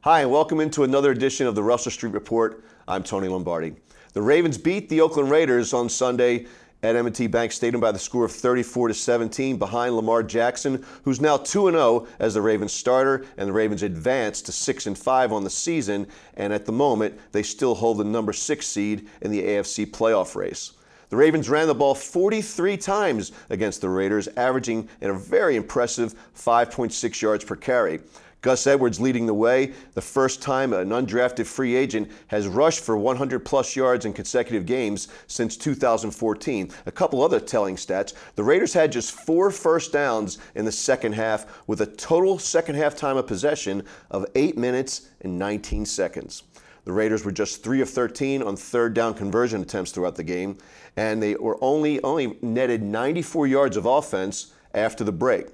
Hi, and welcome into another edition of the Russell Street Report. I'm Tony Lombardi. The Ravens beat the Oakland Raiders on Sunday at M&T Bank Stadium by the score of 34-17 behind Lamar Jackson, who's now 2-0 as the Ravens starter, and the Ravens advanced to 6-5 on the season, and at the moment, they still hold the number 6 seed in the AFC playoff race. The Ravens ran the ball 43 times against the Raiders, averaging a very impressive 5.6 yards per carry. Gus Edwards leading the way, the first time an undrafted free agent has rushed for 100-plus yards in consecutive games since 2014. A couple other telling stats. The Raiders had just 4 first downs in the second half with a total second half time of possession of 8 minutes and 19 seconds. The Raiders were just 3 of 13 on third down conversion attempts throughout the game, and they were only netted 94 yards of offense after the break.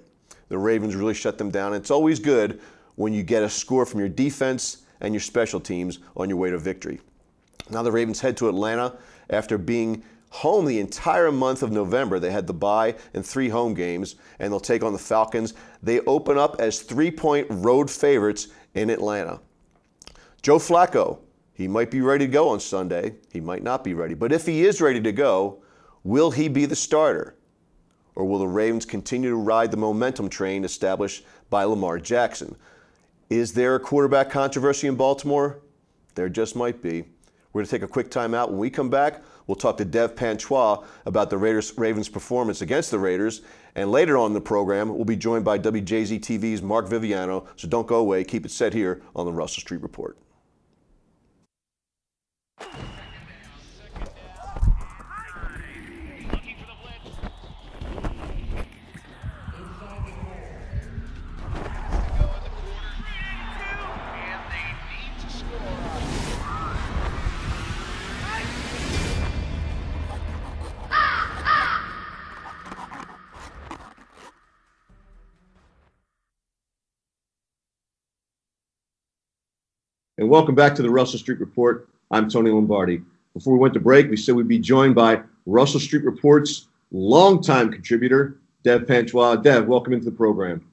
The Ravens really shut them down. It's always good when you get a score from your defense and your special teams on your way to victory. Now the Ravens head to Atlanta after being home the entire month of November. They had the bye and 3 home games, and they'll take on the Falcons. They open up as 3-point road favorites in Atlanta. Joe Flacco, he might be ready to go on Sunday. He might not be ready. But if he is ready to go, will he be the starter? Or will the Ravens continue to ride the momentum train established by Lamar Jackson? Is there a quarterback controversy in Baltimore? There just might be. We're going to take a quick time out. When we come back, we'll talk to Dev Panchwagh about the Ravens' performance against the Raiders. And later on in the program, we'll be joined by WJZ-TV's Mark Viviano. So don't go away. Keep it set here on the Russell Street Report. And welcome back to the Russell Street Report. I'm Tony Lombardi. Before we went to break, we said we'd be joined by Russell Street Report's longtime contributor, Dev Panchwagh. Dev, welcome into the program.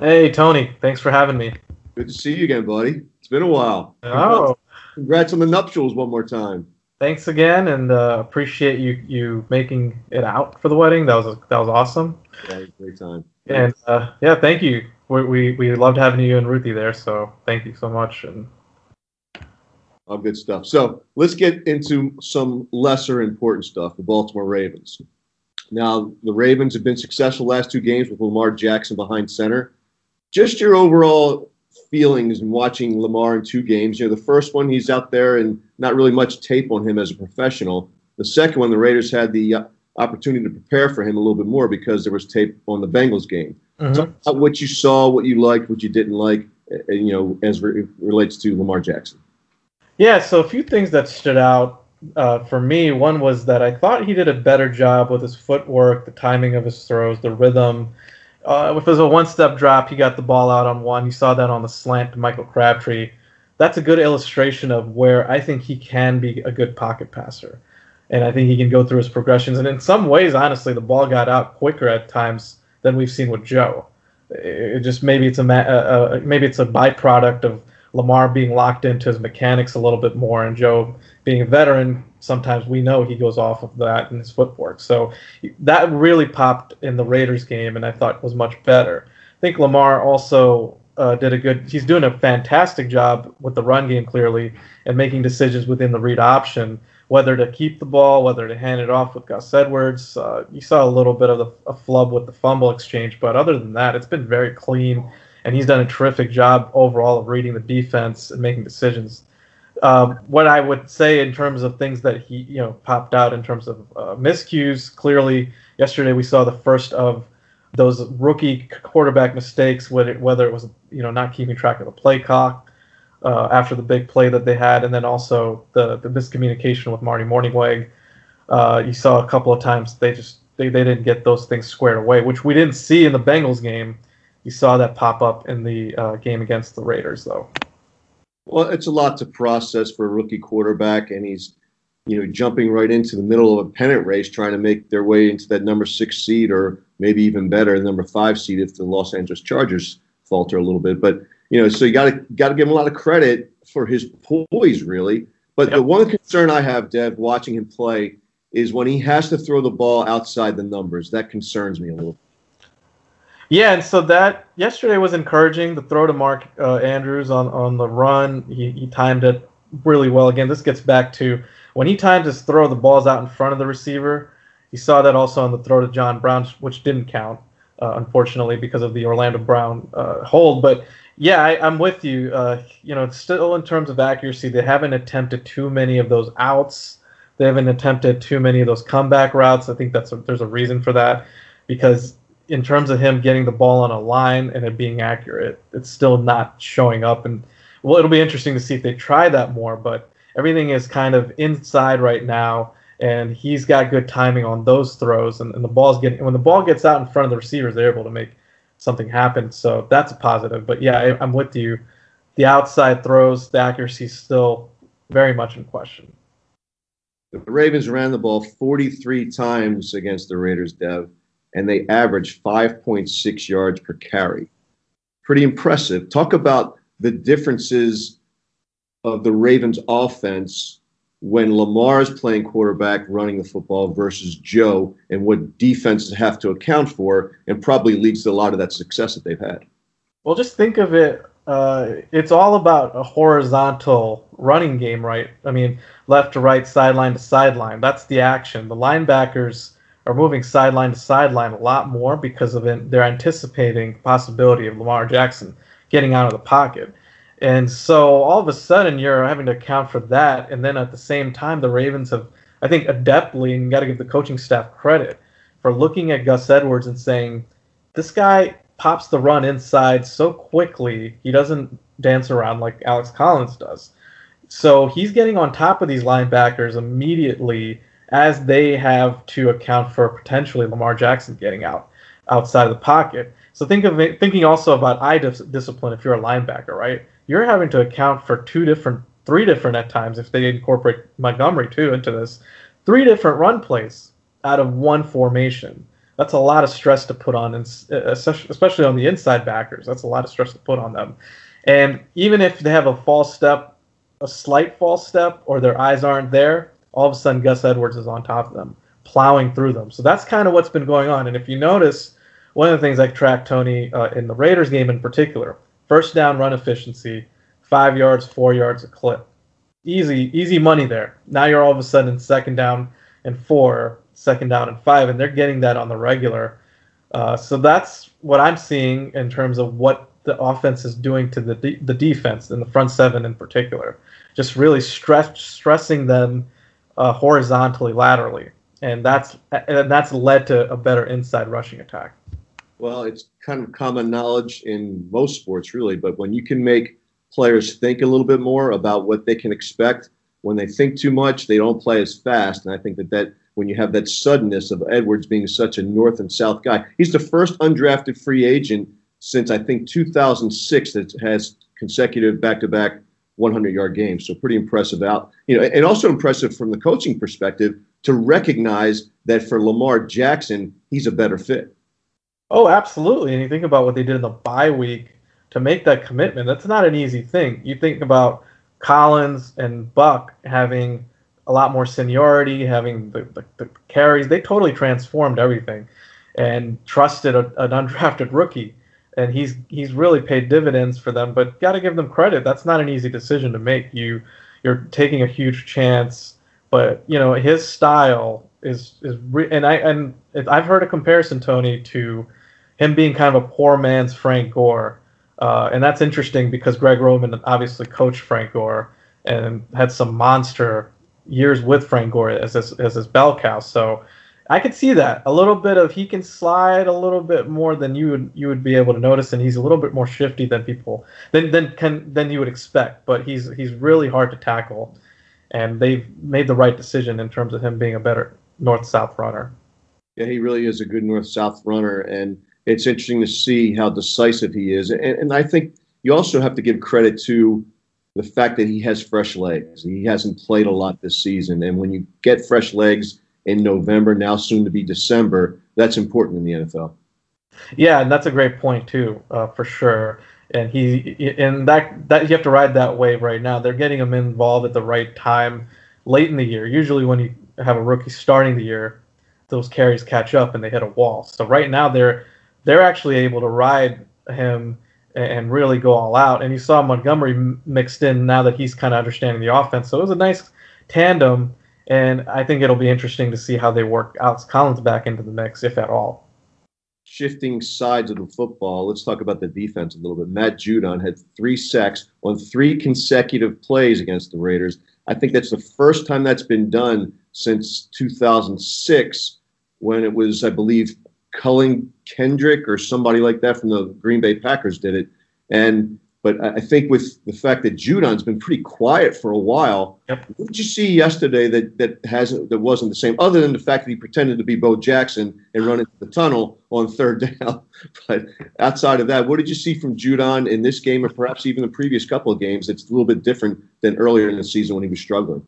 Hey, Tony. Thanks for having me. Good to see you again, buddy. It's been a while. Oh. Congrats on the nuptials one more time. Thanks again, and appreciate you making it out for the wedding. That was awesome. Yeah, it was a great time. And yeah, thank you. We loved having you and Ruthie there, so thank you so much. And all good stuff. So let's get into some lesser important stuff, the Baltimore Ravens. Now, the Ravens have been successful last 2 games with Lamar Jackson behind center. Just your overall feelings in watching Lamar in 2 games. You know, the first one, he's out there and not really much tape on him as a professional. The second one, the Raiders had the opportunity to prepare for him a little bit more because there was tape on the Bengals game. Mm-hmm. Talk about what you saw, what you liked, what you didn't like, you know, as it relates to Lamar Jackson. Yeah, so a few things that stood out for me. One was that I thought he did a better job with his footwork, the timing of his throws, the rhythm. If it was a one-step drop, he got the ball out on one. You saw that on the slant to Michael Crabtree. That's a good illustration of where I think he can be a good pocket passer. And I think he can go through his progressions. And in some ways, honestly, the ball got out quicker at times than we've seen with Joe. It just maybe it's a byproduct of Lamar being locked into his mechanics a little bit more, and Joe being a veteran, sometimes we know he goes off of that in his footwork. So that really popped in the Raiders game, and I thought was much better. I think Lamar also he's doing a fantastic job with the run game, clearly, and making decisions within the read option, whether to keep the ball, whether to hand it off with Gus Edwards. You saw a little bit of a flub with the fumble exchange, but other than that, it's been very clean. And he's done a terrific job overall of reading the defense and making decisions. What I would say in terms of things that he, popped out in terms of miscues, clearly yesterday we saw the first of those rookie quarterback mistakes, whether it was, not keeping track of the play clock after the big play that they had, and then also the miscommunication with Marty Mornhinweg. You saw a couple of times they didn't get those things squared away, which we didn't see in the Bengals game. You saw that pop up in the game against the Raiders, though. Well, it's a lot to process for a rookie quarterback, and he's, jumping right into the middle of a pennant race, trying to make their way into that number 6 seed, or maybe even better, number 5 seed if the Los Angeles Chargers falter a little bit. But So you got to give him a lot of credit for his poise, really. But the one concern I have, Dev, watching him play, is when he has to throw the ball outside the numbers. That concerns me a little. Yeah, and so that yesterday was encouraging. The throw to Mark Andrews on the run, he timed it really well. Again, this gets back to when he times his throw, the ball's out in front of the receiver. You saw that also on the throw to John Brown, which didn't count, unfortunately, because of the Orlando Brown hold. But yeah, I'm with you. Still in terms of accuracy, they haven't attempted too many of those outs. They haven't attempted too many of those comeback routes. I think there's a reason for that, because in terms of him getting the ball on a line and it being accurate, it's still not showing up. And well, it'll be interesting to see if they try that more. But everything is kind of inside right now, and he's got good timing on those throws. And when the ball gets out in front of the receivers, they're able to make something happen. So that's a positive. But yeah, I'm with you. The outside throws, the accuracy is still very much in question. The Ravens ran the ball 43 times against the Raiders, Dev, and they averaged 5.6 yards per carry. Pretty impressive. Talk about the differences of the Ravens offense when Lamar is playing quarterback, running the football, versus Joe, and what defenses have to account for, and probably leads to a lot of that success that they've had. Well, just think of it. It's all about a horizontal running game, right? I mean, left to right, sideline to sideline. That's the action. The linebackers are moving sideline to sideline a lot more because of it. They're anticipating the possibility of Lamar Jackson getting out of the pocket. And so all of a sudden you're having to account for that. And then at the same time, the Ravens have, I think, adeptly, and you got to give the coaching staff credit for looking at Gus Edwards and saying, this guy pops the run inside so quickly, he doesn't dance around like Alex Collins does. So he's getting on top of these linebackers immediately as they have to account for potentially Lamar Jackson getting outside of the pocket. So thinking also about eye discipline if you're a linebacker, right? You're having to account for three different at times, if they incorporate Montgomery too into this, 3 different run plays out of one formation. That's a lot of stress to put on, especially on the inside backers. That's a lot of stress to put on them. And even if they have a false step, a slight false step, or their eyes aren't there, all of a sudden Gus Edwards is on top of them, plowing through them. So that's kind of what's been going on. And if you notice, one of the things I tracked, Tony, in the Raiders game in particular, first down run efficiency, 5 yards, 4 yards a clip. Easy money there. Now you're all of a sudden second down and 4, second down and 5, and they're getting that on the regular. So that's what I'm seeing in terms of what the offense is doing to the defense, and the front seven in particular. Just really stressing them horizontally, laterally. And that's led to a better inside rushing attack. Well, it's kind of common knowledge in most sports, really, but when you can make players think a little bit more about what they can expect, when they think too much, they don't play as fast. And I think that when you have that suddenness of Edwards being such a north and south guy, he's the first undrafted free agent since, I think, 2006 that has consecutive back-to-back 100-yard games. So pretty impressive and also impressive from the coaching perspective to recognize that for Lamar Jackson, he's a better fit. Oh, absolutely. And you think about what they did in the bye week to make that commitment. That's not an easy thing. You think about Collins and Buck having a lot more seniority, having the carries. They totally transformed everything and trusted an undrafted rookie. And he's really paid dividends for them. But got to give them credit. That's not an easy decision to make. You're taking a huge chance. But his style and I've heard a comparison, Tony, to him being kind of a poor man's Frank Gore, and that's interesting because Greg Roman obviously coached Frank Gore and had some monster years with Frank Gore as his bell cow. So I could see that a little bit of he can slide a little bit more than you would be able to notice, and he's a little bit more shifty than than you would expect. But he's really hard to tackle, and they've made the right decision in terms of him being a better north-south runner. Yeah, he really is a good north-south runner, and it's interesting to see how decisive he is. And I think you also have to give credit to the fact that he has fresh legs. He hasn't played a lot this season, and when you get fresh legs in November, now soon to be December, that's important in the NFL. Yeah, and that's a great point too, for sure. and that you have to ride that wave right now. They're getting him involved at the right time, late in the year. Usually, when you have a rookie starting the year, those carries catch up and they hit a wall. So right now, they're actually able to ride him and really go all out. And you saw Montgomery mixed in now that he's kind of understanding the offense. So it was a nice tandem, and I think it'll be interesting to see how they work Alex Collins back into the mix, if at all. Shifting sides of the football, let's talk about the defense a little bit. Matt Judon had 3 sacks on 3 consecutive plays against the Raiders. I think that's the first time that's been done since 2006, when it was, I believe, Cullen Kendrick or somebody like that from the Green Bay Packers did it. But I think with the fact that Judon's been pretty quiet for a while, Yep. What did you see yesterday that wasn't the same, other than the fact that he pretended to be Bo Jackson and run into the tunnel on 3rd down? But outside of that, what did you see from Judon in this game, or perhaps even the previous couple of games that's a little bit different than earlier in the season when he was struggling?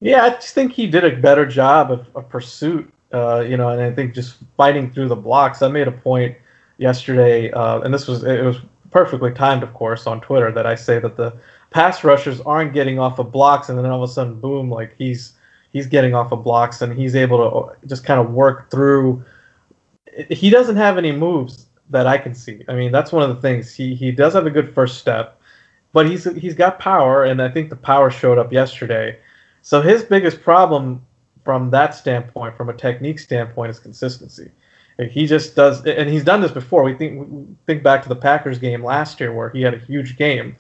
Yeah, I just think he did a better job of pursuit, and I think just fighting through the blocks. I made a point yesterday, and it was perfectly timed, of course, on Twitter, that I say that the pass rushers aren't getting off of blocks, and then all of a sudden, boom, like he's getting off of blocks, and he's able to just kind of work through. He doesn't have any moves that I can see. I mean, that's one of the things. He does have a good first step, but he's got power, and I think the power showed up yesterday. So his biggest problem from that standpoint, from a technique standpoint, is consistency. He just does, and he's done this before. We think back to the Packers game last year where he had a huge game,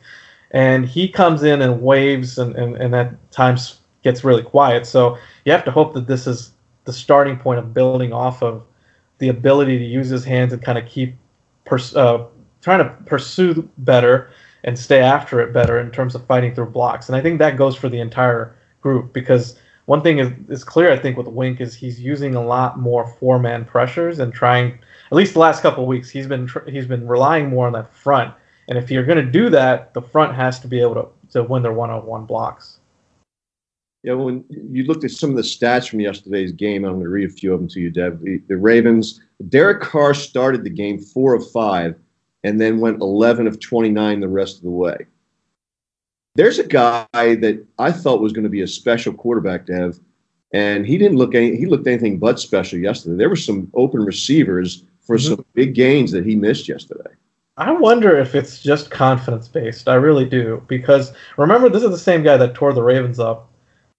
and he comes in and waves, and at times gets really quiet. So you have to hope that this is the starting point of building off of the ability to use his hands and kind of keep trying to pursue better and stay after it better in terms of fighting through blocks. And I think that goes for the entire group, because one thing is clear, I think, with Wink is he's using a lot more 4-man pressures and trying, at least the last couple of weeks, he's been relying more on that front. And if you're going to do that, the front has to be able to win their one-on-one blocks. Yeah, when you looked at some of the stats from yesterday's game, I'm going to read a few of them to you, Dev. The Ravens, Derek Carr started the game 4 of 5 and then went 11 of 29 the rest of the way. There's a guy that I thought was going to be a special quarterback, Dev, and he looked anything but special yesterday. There were some open receivers for some big gains that he missed yesterday. I wonder if it's just confidence-based. I really do, because remember, this is the same guy that tore the Ravens up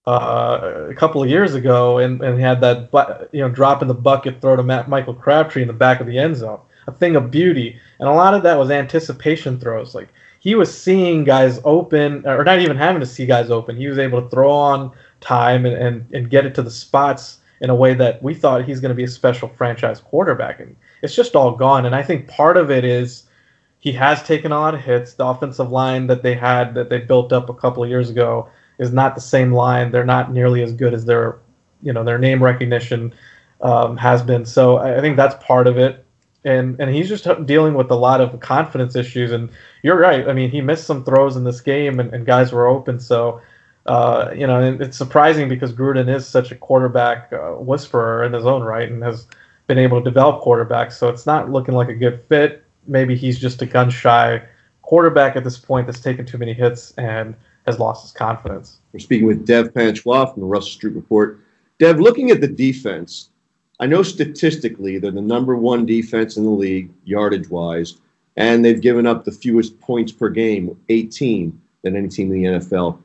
a couple of years ago and had that drop in the bucket throw to Michael Crabtree in the back of the end zone, a thing of beauty. And a lot of that was anticipation throws. Like, he was seeing guys open, or not even having to see guys open. He was able to throw on time and get it to the spots in a way that we thought he's going to be a special franchise quarterback. And it's just all gone. And I think part of it is he has taken a lot of hits. The offensive line that they built up a couple of years ago is not the same line. They're not nearly as good as their name recognition has been. So I think that's part of it. And he's just dealing with a lot of confidence issues. And you're right. I mean, he missed some throws in this game, and guys were open. So, and it's surprising because Gruden is such a quarterback whisperer in his own right and has been able to develop quarterbacks. So it's not looking like a good fit. Maybe he's just a gun-shy quarterback at this point that's taken too many hits and has lost his confidence. We're speaking with Dev Panchwagh from the Russell Street Report. Dev, looking at the defense, I know statistically they're the number 1 defense in the league, yardage-wise, and they've given up the fewest points per game, 18, than any team in the NFL.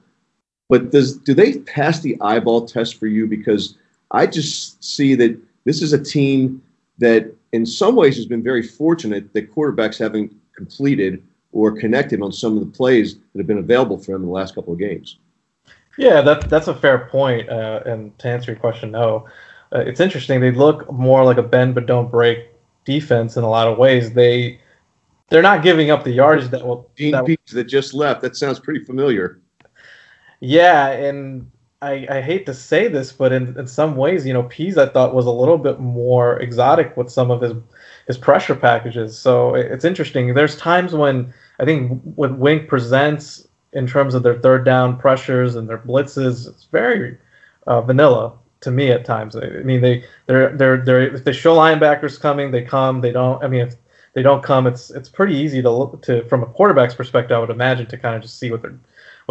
But do they pass the eyeball test for you? Because I just see that this is a team that in some ways has been very fortunate that quarterbacks haven't completed or connected on some of the plays that have been available for them in the last couple of games. Yeah, that's a fair point. And to answer your question, no. It's interesting. They look more like a bend but don't break defense in a lot of ways. They're not giving up the yardage that will. Dean Pease that just left. That sounds pretty familiar. Yeah, and I hate to say this, but in some ways, Pease I thought was a little bit more exotic with some of his pressure packages. So it's interesting. There's times when I think when Wink presents in terms of their 3rd down pressures and their blitzes, it's very vanilla to me at times. I mean, they're if they show linebackers coming, they come. They don't. I mean, if They don't come. It's pretty easy to look to from a quarterback's perspective, I would imagine, to kind of just see what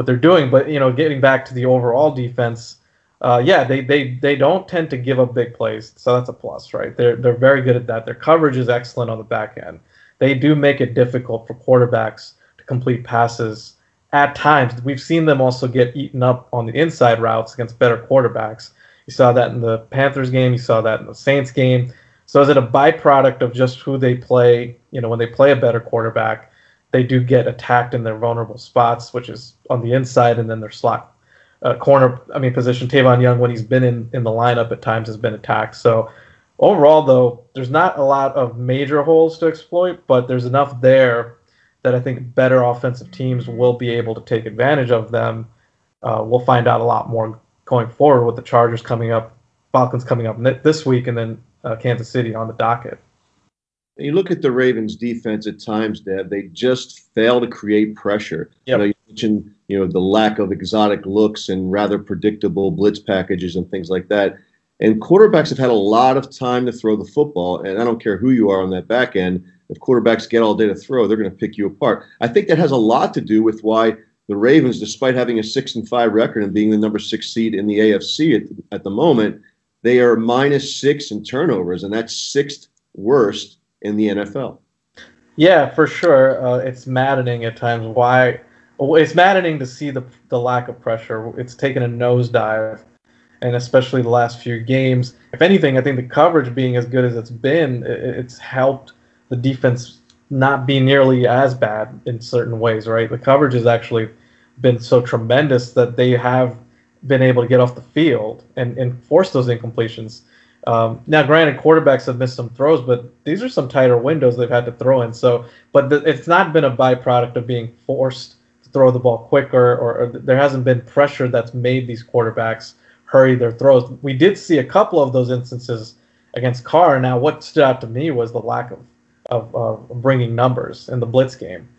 they're doing. But getting back to the overall defense, yeah, they don't tend to give up big plays, so that's a plus, right? They're very good at that. Their coverage is excellent on the back end. They do make it difficult for quarterbacks to complete passes. At times, we've seen them also get eaten up on the inside routes against better quarterbacks. You saw that in the Panthers game. You saw that in the Saints game. So is it a byproduct of just who they play? When they play a better quarterback, they do get attacked in their vulnerable spots, which is on the inside, and then their slot position. Tavon Young, when he's been in the lineup at times, has been attacked. So overall, though, there's not a lot of major holes to exploit, but there's enough there that I think better offensive teams will be able to take advantage of them. We'll find out a lot more going forward with the Chargers coming up, Falcons coming up this week, and then Kansas City on the docket. You look at the Ravens' defense at times, Dev, they just fail to create pressure. Yep. You mentioned the lack of exotic looks and rather predictable blitz packages and things like that. And quarterbacks have had a lot of time to throw the football, and I don't care who you are on that back end. If quarterbacks get all day to throw, they're going to pick you apart. I think that has a lot to do with why the Ravens, despite having a 6-5 record and being the number 6 seed in the AFC at the moment, they are -6 in turnovers, and that's 6th worst in the NFL. Yeah, for sure. It's maddening at times. It's maddening to see the lack of pressure. It's taken a nosedive, and especially the last few games. If anything, I think the coverage being as good as it's been, it's helped the defense not be nearly as bad in certain ways, right? The coverage has actually been so tremendous that they have been able to get off the field and force those incompletions. Now, granted, quarterbacks have missed some throws, but these are some tighter windows they've had to throw in. So, but it's not been a byproduct of being forced to throw the ball quicker, or there hasn't been pressure that's made these quarterbacks hurry their throws. We did see a couple of those instances against Carr. Now, what stood out to me was the lack of bringing numbers in the blitz game.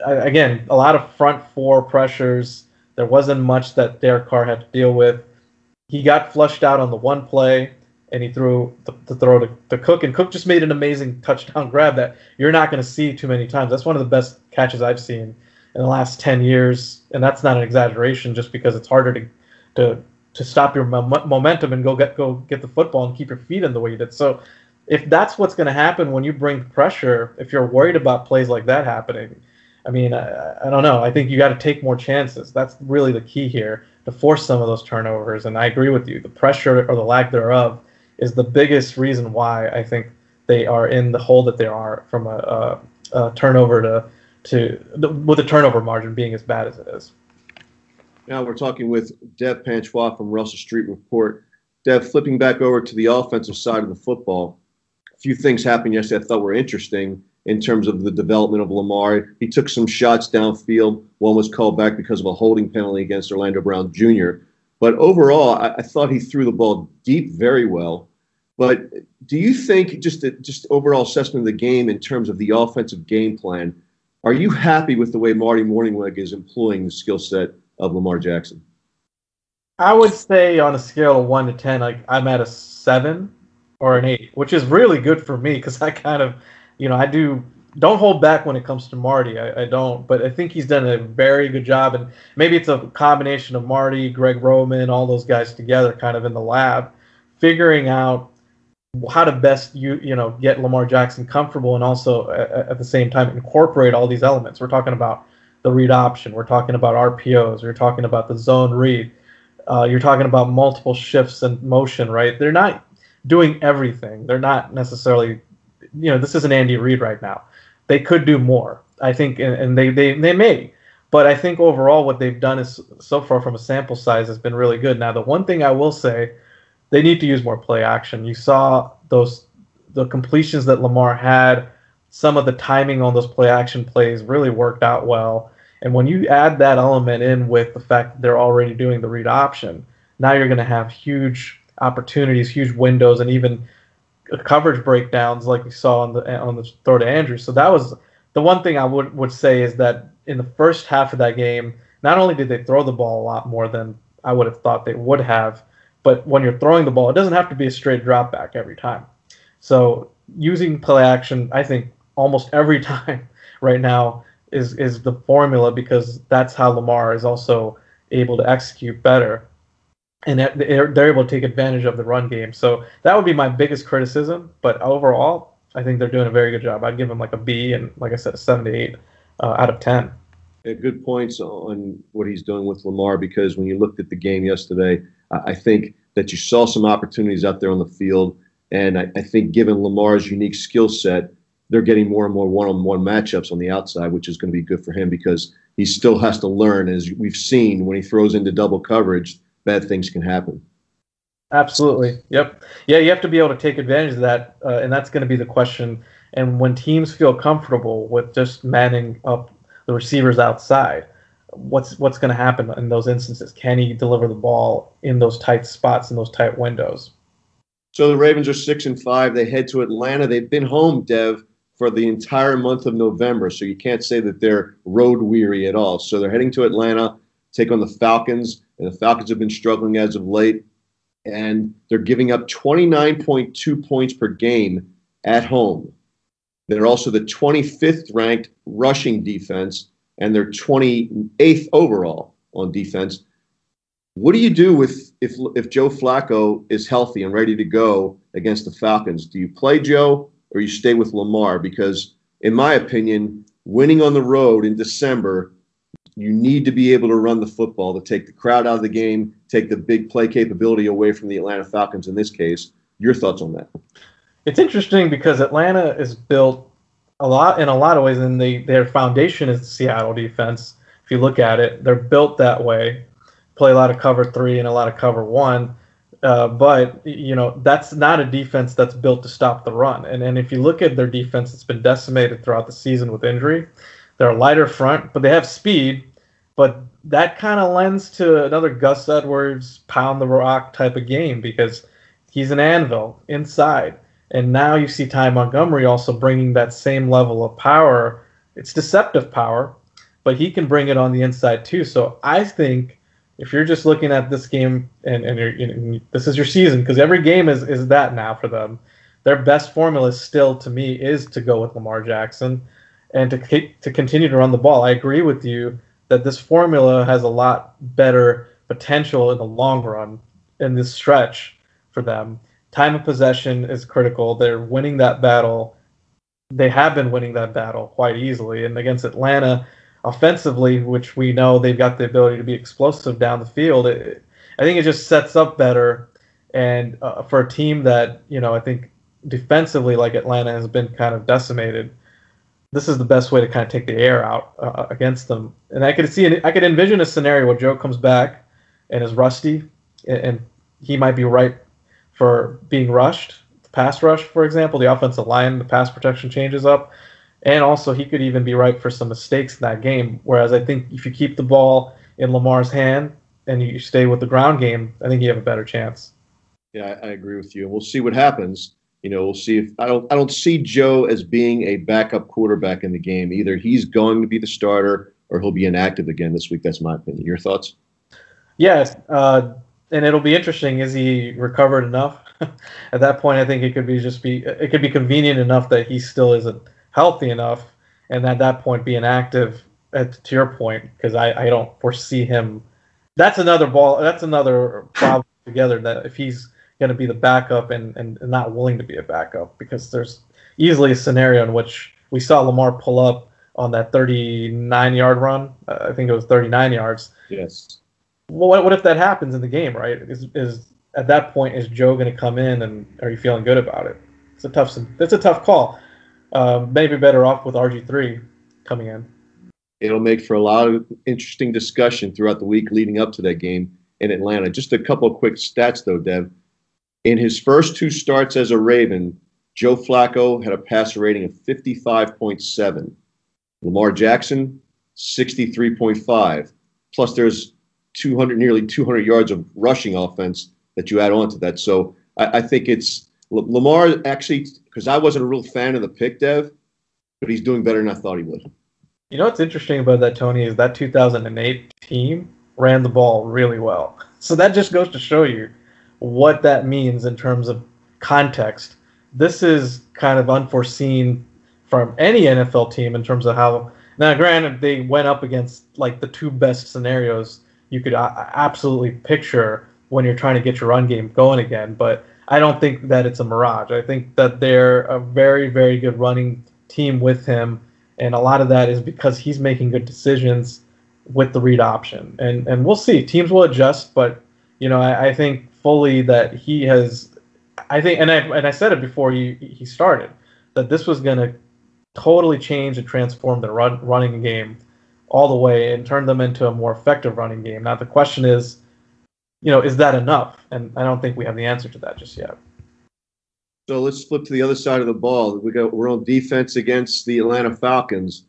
Again, a lot of front four pressures. There wasn't much that Derek Carr had to deal with. He got flushed out on the one play, and he threw the throw to Cook, and Cook just made an amazing touchdown grab that you're not going to see too many times. That's one of the best catches I've seen in the last 10 years, and that's not an exaggeration, just because it's harder to stop your momentum and go get the football and keep your feet in the way you did. So if that's what's going to happen when you bring pressure, if you're worried about plays like that happening, I mean, I don't know. I think you got to take more chances. That's really the key here, to force some of those turnovers. And I agree with you. The pressure or the lack thereof is the biggest reason why I think they are in the hole that they are from a turnover with the turnover margin being as bad as it is. Now we're talking with Dev Panchwagh from Russell Street Report. Dev, flipping back over to the offensive side of the football, a few things happened yesterday I thought were interesting in terms of the development of Lamar. He took some shots downfield. One was called back because of a holding penalty against Orlando Brown Jr. But overall, I thought he threw the ball deep very well. But do you think, just overall assessment of the game in terms of the offensive game plan, are you happy with the way Marty Mornhinweg is employing the skill set of Lamar Jackson? I would say on a scale of 1 to 10, like I'm at a 7 or an 8, which is really good for me because I kind of, I don't hold back when it comes to Marty. I don't, but I think he's done a very good job, and maybe it's a combination of Marty, Greg Roman, all those guys together, kind of in the lab, figuring out how to best get Lamar Jackson comfortable, and also at the same time incorporate all these elements. We're talking about the read option, we're talking about RPOs, we're talking about the zone read, you're talking about multiple shifts and motion, right? They're not doing everything. They're not necessarily, this isn't Andy Reid right now. They could do more, I think, and they may. But I think overall what they've done is, so far from a sample size, has been really good. Now, the one thing I will say, they need to use more play action. You saw the completions that Lamar had, some of the timing on those play action plays really worked out well. And when you add that element in with the fact that they're already doing the read option, now you're going to have huge opportunities, huge windows, and even coverage breakdowns like we saw on the throw to Andrews. So that was the one thing I would say, is that in the first half of that game, not only did they throw the ball a lot more than I would have thought they would have, but when you're throwing the ball, it doesn't have to be a straight drop back every time. So using play action, I think, almost every time right now is the formula, because that's how Lamar is also able to execute better, and they're able to take advantage of the run game. So that would be my biggest criticism. But overall, I think they're doing a very good job. I'd give them like a B, and like I said, a 7 to 8 out of 10. Yeah, good points on what he's doing with Lamar, because when you looked at the game yesterday, I think that you saw some opportunities out there on the field. And I think given Lamar's unique skill set, they're getting more and more one-on-one matchups on the outside, which is going to be good for him because he still has to learn. As we've seen, when he throws into double coverage, bad things can happen. Absolutely. Yep. Yeah, you have to be able to take advantage of that, and that's going to be the question. And when teams feel comfortable with just manning up the receivers outside, what's going to happen in those instances? Can he deliver the ball in those tight spots, in those tight windows? So the Ravens are 6-5. They head to Atlanta. They've been home, Dev, for the entire month of November, so you can't say that they're road weary at all. So they're heading to Atlanta, take on the Falcons, and the Falcons have been struggling as of late, and they're giving up 29.2 points per game at home. They're also the 25th ranked rushing defense, and they're 28th overall on defense. What do you do if Joe Flacco is healthy and ready to go against the Falcons? Do you play Joe or you stay with Lamar? Because in my opinion, winning on the road in December, you need to be able to run the football to take the crowd out of the game, take the big play capability away from the Atlanta Falcons in this case. Your thoughts on that? It's interesting because Atlanta is built in a lot of ways, and their foundation is the Seattle defense. If you look at it, they're built that way. Play a lot of cover 3 and a lot of cover 1, but that's not a defense that's built to stop the run. And if you look at their defense, it's been decimated throughout the season with injury. They're a lighter front, but they have speed. But that kind of lends to another Gus Edwards pound the rock type of game, because he's an anvil inside. And now you see Ty Montgomery also bringing that same level of power. It's deceptive power, but he can bring it on the inside too. So I think if you're just looking at this game and this is your season, because every game is that now for them, their best formula still, to me, is to go with Lamar Jackson and to continue to run the ball. I agree with you that this formula has a lot better potential in the long run in this stretch for them. Time of possession is critical. They're winning that battle. They have been winning that battle quite easily. And against Atlanta, offensively, which we know they've got the ability to be explosive down the field, I think it just sets up better. And for a team that, I think defensively, like Atlanta, has been kind of decimated, this is the best way to kind of take the air out against them. And I could envision a scenario where Joe comes back and is rusty, and he might be right for being rushed, pass rush, for example. The offensive line, the pass protection changes up. And also, he could even be right for some mistakes in that game. Whereas I think if you keep the ball in Lamar's hand and you stay with the ground game, I think you have a better chance. Yeah, I agree with you. And we'll see what happens. We'll see if I don't see Joe as being a backup quarterback in the game. Either he's going to be the starter or he'll be inactive again this week. That's my opinion. Your thoughts? Yes, and it'll be interesting. Is he recovered enough? At that point, I think it could be convenient enough that he still isn't healthy enough, and at that point be inactive. To your point, because I don't foresee him. That's another problem together. That if he's going to be the backup and not willing to be a backup, because there's easily a scenario in which we saw Lamar pull up on that 39-yard run. I think it was 39 yards. Yes. Well, what if that happens in the game, right? Is at that point, is Joe going to come in, and are you feeling good about it? It's a tough call. Maybe better off with RG3 coming in. It'll make for a lot of interesting discussion throughout the week leading up to that game in Atlanta. Just a couple of quick stats, though, Dev. In his first 2 starts as a Raven, Joe Flacco had a passer rating of 55.7. Lamar Jackson, 63.5. Plus, there's nearly 200 yards of rushing offense that you add on to that. So I think it's Lamar actually, because I wasn't a real fan of the pick, Dev, but he's doing better than I thought he would. What's interesting about that, Tony, is that 2008 team ran the ball really well. So that just goes to show you what that means in terms of context. This is kind of unforeseen from any NFL team in terms of how. Now, granted, they went up against like the two best scenarios you could absolutely picture when you're trying to get your run game going again. But I don't think that it's a mirage. I think that they're a very, very good running team with him, and a lot of that is because he's making good decisions with the read option. And we'll see. Teams will adjust, but I think fully that he has. I think, and I said it before he started, that this was going to totally change and transform the running game all the way and turn them into a more effective running game. Now the question is, is that enough? And I don't think we have the answer to that just yet. So let's flip to the other side of the ball. We're on defense against the Atlanta Falcons.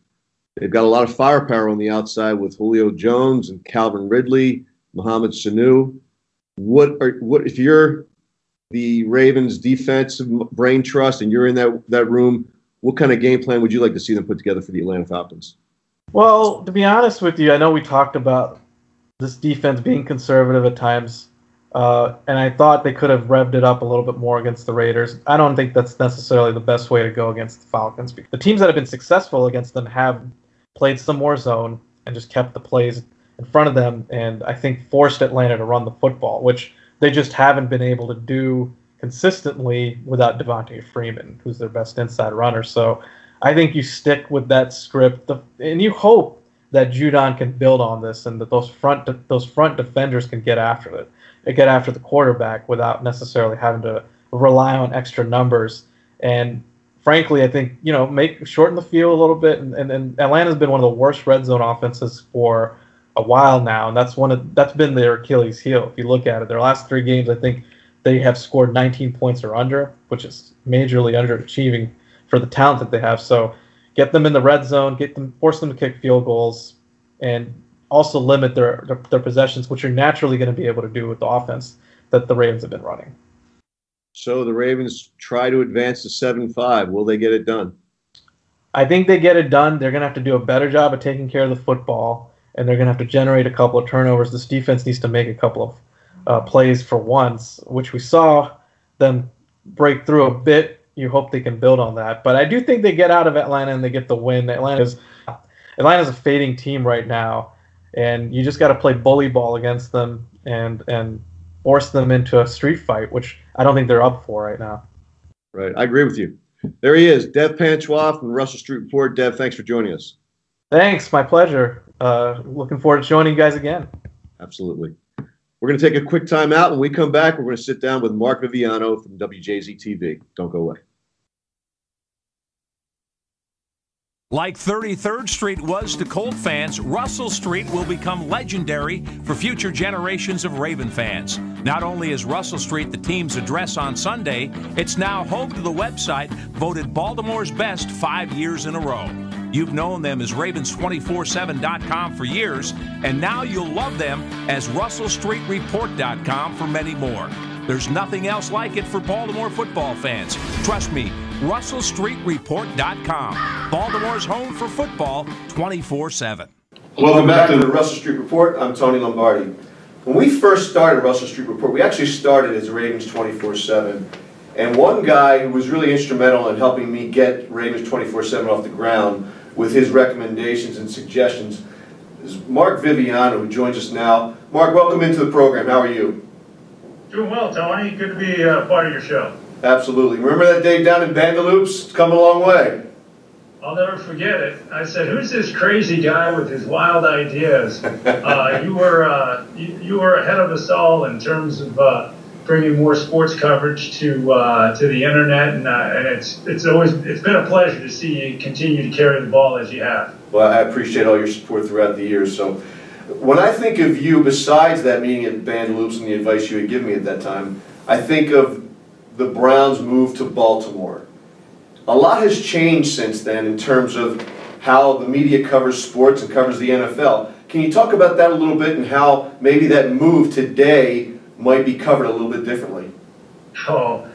They've got a lot of firepower on the outside with Julio Jones and Calvin Ridley, Mohamed Sanu. What if you're the Ravens defensive brain trust and you're in that room? What kind of game plan would you like to see them put together for the Atlanta Falcons? Well, to be honest with you, I know we talked about this defense being conservative at times, and I thought they could have revved it up a little bit more against the Raiders. I don't think that's necessarily the best way to go against the Falcons. The teams that have been successful against them have played some more zone and just kept the plays in front of them, and I think forced Atlanta to run the football, which they just haven't been able to do consistently without Devontae Freeman, who's their best inside runner. So I think you stick with that script, and you hope that Judon can build on this, and that those front defenders can get after it, get after the quarterback without necessarily having to rely on extra numbers. And frankly, I think shorten the field a little bit. And Atlanta's been one of the worst red zone offenses for a while now, and that's been their Achilles heel. If you look at it, their last 3 games, I think they have scored 19 points or under, which is majorly underachieving for the talent that they have. So get them in the red zone, force them to kick field goals, and also limit their possessions, which you're naturally going to be able to do with the offense that the Ravens have been running. So the Ravens try to advance to 7-5. Will they get it done? I think they get it done. They're going to have to do a better job of taking care of the football, and they're going to have to generate a couple of turnovers. This defense needs to make a couple of plays for once, which we saw them break through a bit. You hope they can build on that. But I do think they get out of Atlanta and they get the win. Atlanta's a fading team right now, and you just got to play bully ball against them and force them into a street fight, which I don't think they're up for right now. Right. I agree with you. There he is, Dev Panchwagh from the Russell Street Report. Dev, thanks for joining us. Thanks. My pleasure. Looking forward to joining you guys again. Absolutely. We're going to take a quick time out. When we come back, we're going to sit down with Mark Viviano from WJZ-TV. Don't go away. Like 33rd Street was to Colt fans, Russell Street will become legendary for future generations of Raven fans. Not only is Russell Street the team's address on Sunday, it's now home to the website voted Baltimore's best 5 years in a row. You've known them as Ravens247.com for years, and now you'll love them as RussellStreetReport.com for many more. There's nothing else like it for Baltimore football fans. Trust me, RussellStreetReport.com. Baltimore's home for football 24/7. Welcome back to the Russell Street Report. I'm Tony Lombardi. When we first started Russell Street Report, we actually started as Ravens 24/7. And one guy who was really instrumental in helping me get Ravens 24/7 off the ground with his recommendations and suggestions is Mark Viviano, who joins us now. Mark, welcome into the program. How are you? Doing well, Tony. Good to be part of your show. Absolutely. Remember that day down in Bandaloops? It's come a long way. I'll never forget it. I said, "Who's this crazy guy with his wild ideas?" You were ahead of us all in terms of bringing more sports coverage to the internet, and it's been a pleasure to see you continue to carry the ball as you have. Well, I appreciate all your support throughout the years. So, when I think of you, besides that meeting at Bandaloops and the advice you had given me at that time, I think of the Browns' move to Baltimore. A lot has changed since then in terms of how the media covers sports and covers the NFL. Can you talk about that a little bit and how maybe that move today might be covered a little bit differently? Oh,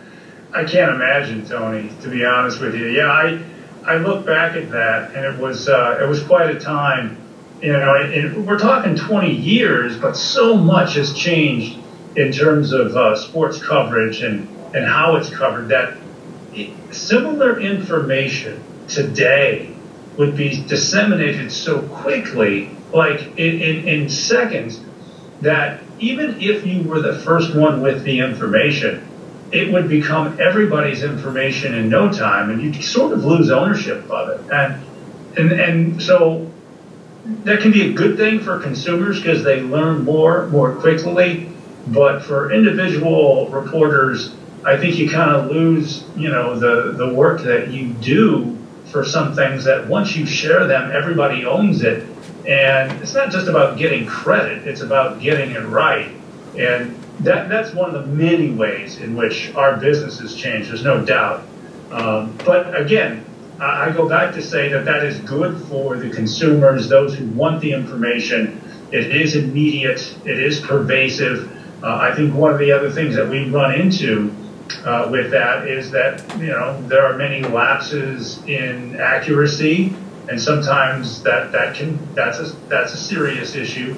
I can't imagine, Tony, to be honest with you. Yeah, I look back at that, and it was quite a time. We're talking 20 years, but so much has changed in terms of sports coverage and how it's covered, that similar information today would be disseminated so quickly, like in seconds, that even if you were the first one with the information, it would become everybody's information in no time, and you sort of lose ownership of it. And so that can be a good thing for consumers because they learn more quickly. But for individual reporters, I think you kind of lose, the work that you do for some things that once you share them, everybody owns it. And it's not just about getting credit, it's about getting it right. And that's one of the many ways in which our business has changed, there's no doubt. But again, I go back to say that is good for the consumers, those who want the information. It is immediate, it is pervasive. I think one of the other things that we run into with that is that, there are many lapses in accuracy, and sometimes that's a serious issue.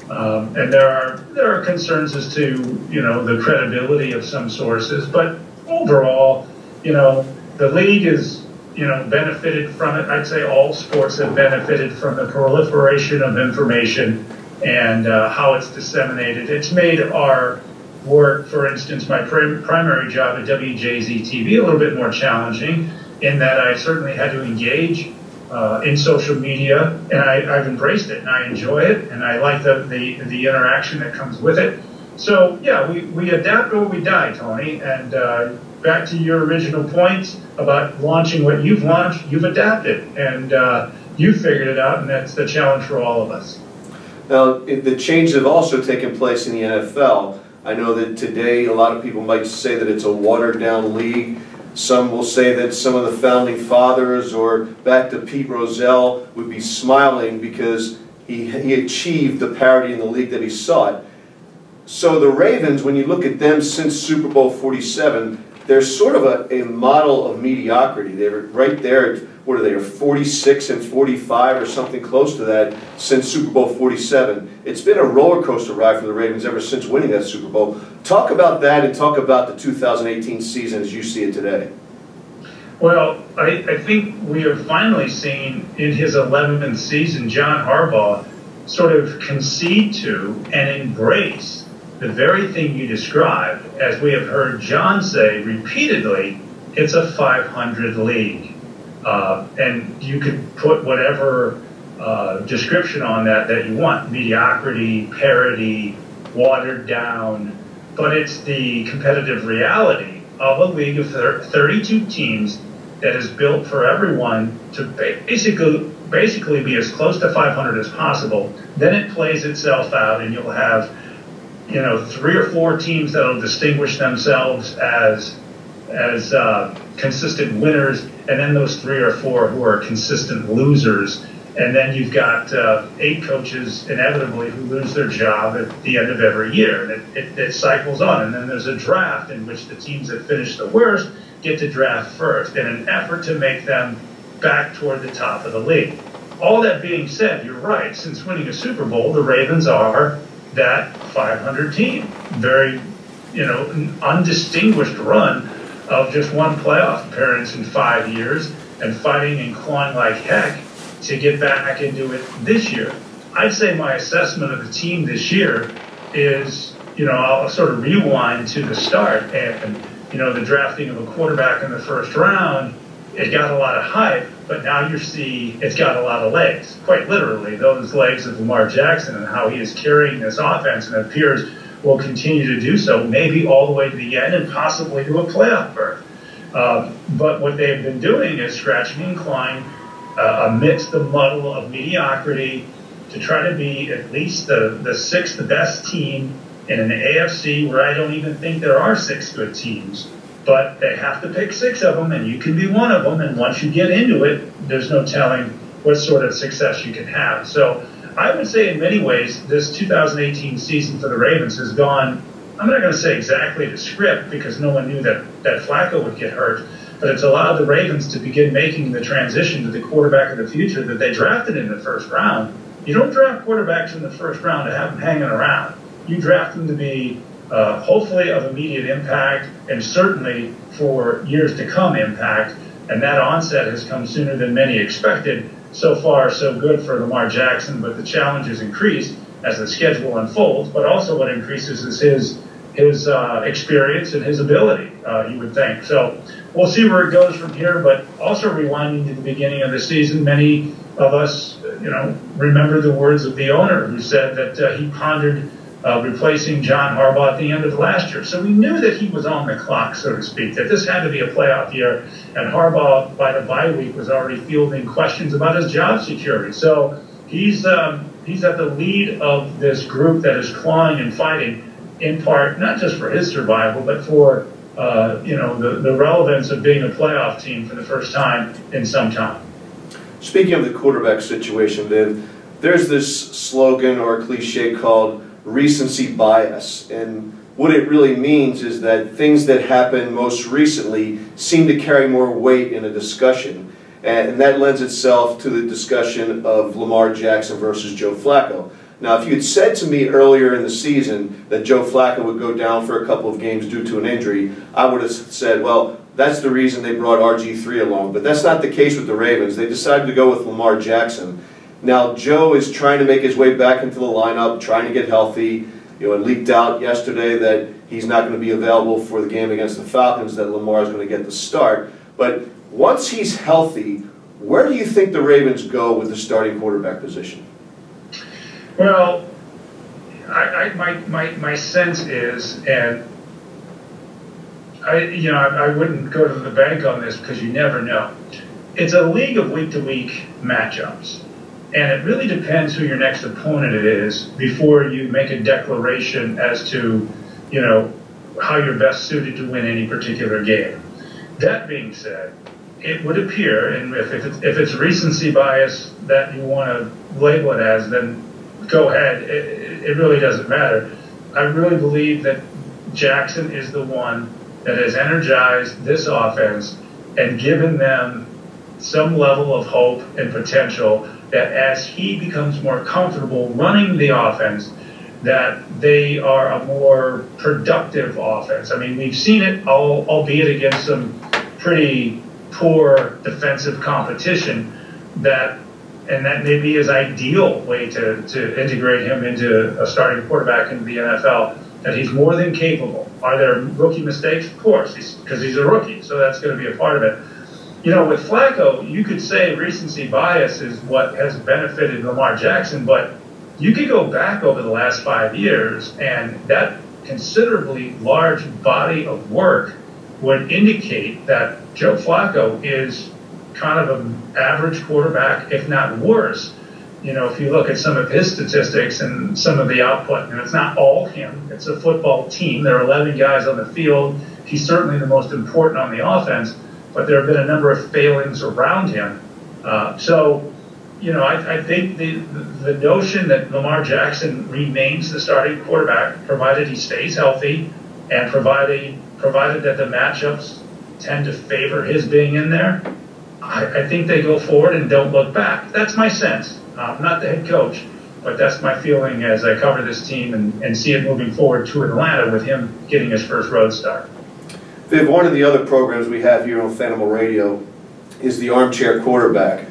And there are concerns as to, the credibility of some sources, but overall, the league is, benefited from it. I'd say all sports have benefited from the proliferation of information and how it's disseminated. It's made our work, for instance, my primary job at WJZ-TV, a little bit more challenging in that I certainly had to engage in social media, and I've embraced it, and I enjoy it, and I like the interaction that comes with it. So, yeah, we adapt or we die, Tony, and back to your original point about launching what you've launched, you've adapted, and you've figured it out, and that's the challenge for all of us. Now, the changes have also taken place in the NFL. I know that today a lot of people might say that it's a watered-down league. Some will say that some of the founding fathers, or back to Pete Rozelle, would be smiling because he achieved the parity in the league that he sought. So the Ravens, when you look at them since Super Bowl 47, they're sort of a model of mediocrity. They're right there, what are they, 46 and 45 or something close to that since Super Bowl 47. It's been a roller coaster ride for the Ravens ever since winning that Super Bowl. Talk about that and talk about the 2018 season as you see it today. Well, I think we have finally seen in his 11th season John Harbaugh sort of concede to and embrace the very thing you described. As we have heard John say repeatedly, it's a 500 league. And you could put whatever description on that you want, mediocrity, parity, watered down, but it's the competitive reality of a league of 32 teams that is built for everyone to basically be as close to 500 as possible. Then it plays itself out, and you'll have 3 or 4 teams that will distinguish themselves as consistent winners, and then those 3 or 4 who are consistent losers. And then you've got 8 coaches inevitably who lose their job at the end of every year. And it cycles on. And then there's a draft in which the teams that finish the worst get to draft first in an effort to make them back toward the top of the league. All that being said, you're right. Since winning a Super Bowl, the Ravens are that 500 team. Very, undistinguished run of just one playoff appearance in 5 years, and fighting and clawing like heck to get back into it this year. I'd say my assessment of the team this year is, I'll sort of rewind to the start, and, the drafting of a quarterback in the first round, it got a lot of hype, but now you see it's got a lot of legs, quite literally, those legs of Lamar Jackson and how he is carrying this offense and appears will continue to do so, maybe all the way to the end and possibly to a playoff berth. But what they've been doing is scratching and clawing amidst the muddle of mediocrity to try to be at least the 6th best team in an AFC where I don't even think there are 6 good teams. But they have to pick 6 of them, and you can be one of them. And once you get into it, there's no telling what sort of success you can have. So I would say in many ways, this 2018 season for the Ravens has gone, I'm not going to say exactly to script because no one knew that Flacco would get hurt, but it's allowed the Ravens to begin making the transition to the quarterback of the future that they drafted in the first round. You don't draft quarterbacks in the first round to have them hanging around. You draft them to be hopefully of immediate impact and certainly for years to come impact. And that onset has come sooner than many expected. So far, so good for Lamar Jackson, but the challenges increase as the schedule unfolds. But also what increases is his experience and his ability, you would think. So we'll see where it goes from here. But also rewinding to the beginning of the season, many of us, remember the words of the owner who said that he pondered replacing John Harbaugh at the end of last year. So we knew that he was on the clock, so to speak, that this had to be a playoff year. And Harbaugh, by the bye week, was already fielding questions about his job security. So he's at the lead of this group that is clawing and fighting, in part, not just for his survival, but for, the relevance of being a playoff team for the first time in some time. Speaking of the quarterback situation, Viv, there's this slogan or cliche called recency bias. And what it really means is that things that happened most recently seem to carry more weight in a discussion. And that lends itself to the discussion of Lamar Jackson versus Joe Flacco. Now, if you had said to me earlier in the season that Joe Flacco would go down for a couple of games due to an injury, I would have said, well, that's the reason they brought RG3 along. But that's not the case with the Ravens. They decided to go with Lamar Jackson. Now, Joe is trying to make his way back into the lineup, trying to get healthy. It leaked out yesterday that he's not going to be available for the game against the Falcons, that Lamar is going to get the start. But once he's healthy, where do you think the Ravens go with the starting quarterback position? Well, my sense is, and I wouldn't go to the bank on this because you never know. It's a league of week-to-week matchups, and it really depends who your next opponent is before you make a declaration as to, how you're best suited to win any particular game. That being said, it would appear, and if it's recency bias that you want to label it as, then go ahead. It really doesn't matter. I really believe that Jackson is the one that has energized this offense and given them some level of hope and potential that as he becomes more comfortable running the offense, that they are a more productive offense. I mean, we've seen it, albeit against some pretty poor defensive competition, and that may be his ideal way to integrate him into a starting quarterback into the NFL, that he's more than capable. Are there rookie mistakes? Of course, because he's a rookie, so that's going to be a part of it. With Flacco, you could say recency bias is what has benefited Lamar Jackson, but you could go back over the last 5 years, and that considerably large body of work would indicate that Joe Flacco is kind of an average quarterback, if not worse. If you look at some of his statistics and some of the output, and it's not all him, it's a football team. There are 11 guys on the field. He's certainly the most important on the offense, but there have been a number of failings around him. I think the notion that Lamar Jackson remains the starting quarterback, provided he stays healthy and provided that the matchups tend to favor his being in there, I think they go forward and don't look back. That's my sense. I'm not the head coach, but that's my feeling as I cover this team and see it moving forward to Atlanta with him getting his first road start. Viv, one of the other programs we have here on Fanimal Radio is the Armchair Quarterback.